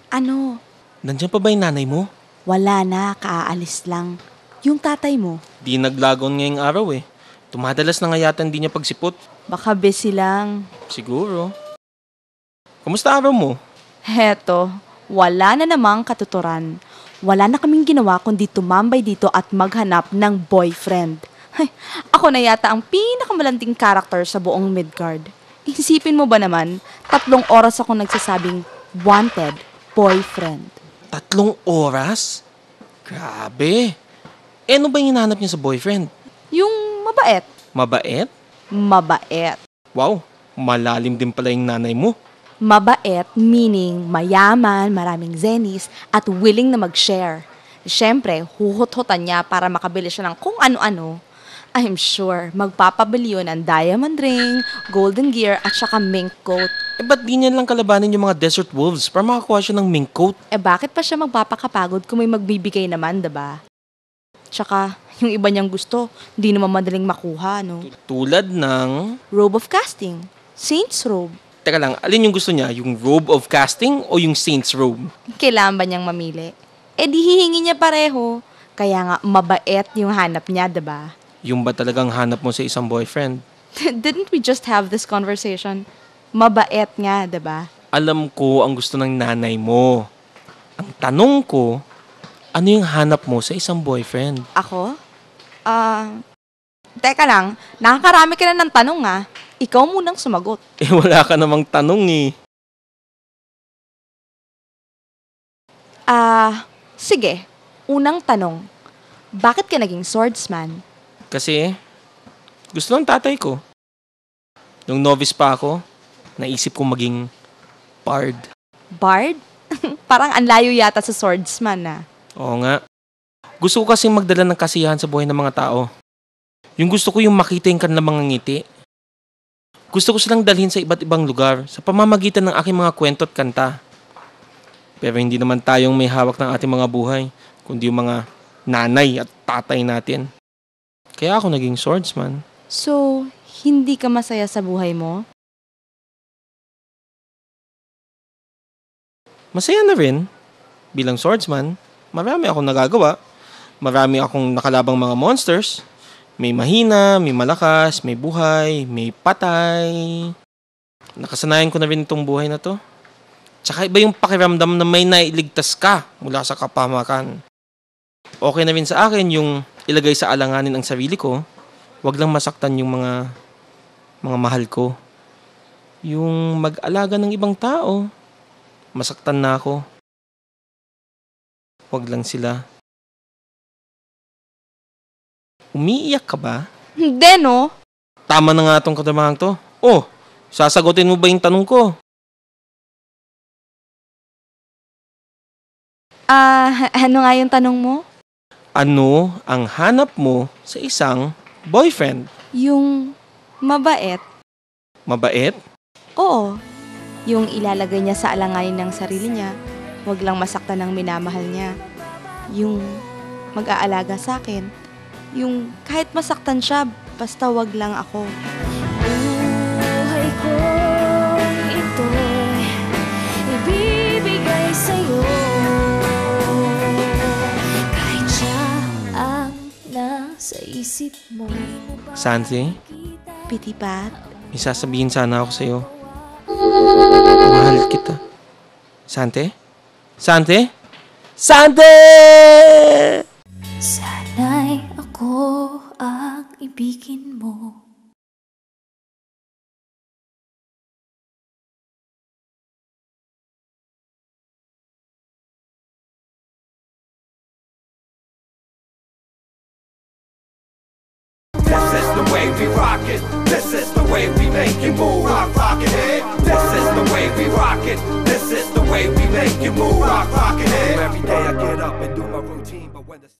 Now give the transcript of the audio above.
Ano? Nandiyan pa ba yung nanay mo? Wala na, kaaalis lang. Yung tatay mo, Di naglagon ngayong araw eh. Tumadalas na nga yata hindi niya pagsipot. baka busy lang. Siguro. Kamusta araw mo? Heto, wala na namang katuturan. Wala na kaming ginawa kundi tumambay dito at maghanap ng boyfriend. Ay, ako na yata ang pinakamalanting character sa buong Midgard. Isipin mo ba naman, 3 oras ako nagsasabing wanted boyfriend. 3 oras? Grabe. Ano ba yung hinahanap niya sa boyfriend? Yung mabait. Mabait? Mabait. Wow, malalim din pala yung nanay mo. Mabait meaning mayaman, maraming zenis, at willing na mag-share. Siyempre, huhot-hotan niya para makabili siya ng kung ano-ano. I'm sure, magpapabili yun ng diamond ring, golden gear, at saka mink coat. Ba't di niya lang kalabanin yung mga desert wolves para makakuha siya ng mink coat? Bakit pa siya magpapakapagod kung may magbibigay naman, diba? Tsaka, yung iba niyang gusto, di naman madaling makuha, no? Tulad ng... Robe of casting. Saint's robe. Teka lang, alin yung gusto niya? Yung robe of casting o yung saint's robe? Kailangan ba niyang mamili? Di hihingi niya pareho. Kaya nga, mabait yung hanap niya, diba? Yung ba talagang hanap mo sa isang boyfriend? Didn't we just have this conversation? Mabait nga, diba? Alam ko ang gusto ng nanay mo. Ang tanong ko, ano yung hanap mo sa isang boyfriend? Ako? Teka lang, nakakarami ka na ng tanong Ikaw munang sumagot. Wala ka namang tanong eh. Sige. Unang tanong. Bakit ka naging swordsman? Kasi, gusto ng tatay ko. Nung novice pa ako, naisip kong maging bard. Bard? Parang ang layo yata sa swordsman Oo nga. Gusto ko kasing magdala ng kasiyahan sa buhay ng mga tao. Yung gusto ko yung makita yung kanilang mga ngiti. Gusto ko silang dalhin sa iba't ibang lugar sa pamamagitan ng aking mga kwento at kanta. Pero hindi naman tayong may hawak ng ating mga buhay, kundi yung mga nanay at tatay natin. Kaya ako naging swordsman. So, hindi ka masaya sa buhay mo? Masaya na rin. Bilang swordsman, marami akong nagagawa. Marami akong nakalabang mga monsters. May mahina, may malakas, may buhay, may patay. Nakasanayan ko na rin itong buhay na to. Tsaka iba yung pakiramdam na may nailigtas ka mula sa kapahamakan. Okay na rin sa akin yung ilagay sa alanganin ang sarili ko. Huwag lang masaktan yung mga mahal ko. Yung mag-alaga ng ibang tao. Masaktan na ako. Huwag lang sila. Umiiyak ka ba? Hindi, no? Tama na nga itong katamahang to. Oh, sasagutin mo ba yung tanong ko? Ano nga yung tanong mo? Ano ang hanap mo sa isang boyfriend? Yung mabait? Mabait? Oo. Yung ilalagay niya sa alanganin ng sarili niya, wag lang masaktan ng minamahal niya. Yung mag-aalaga sa akin. Yung kahit masaktan siya, basta wag lang ako. Buhay ko ito'y ibibigay sa'yo. Kahit siya ang nasa isip mo. Santi, Pity Pat? may sasabihin sana ako sa'yo. Mahal kita. Sante? Sante? Sante! Sana'y ako ang ibigin mo. This is the way we rock it. This is the way we make you move. Rock, rock it, hey. This is the way we rock it. This is the way we make you move. Rock, rock it, hey. Every day I get up and do my routine, but when the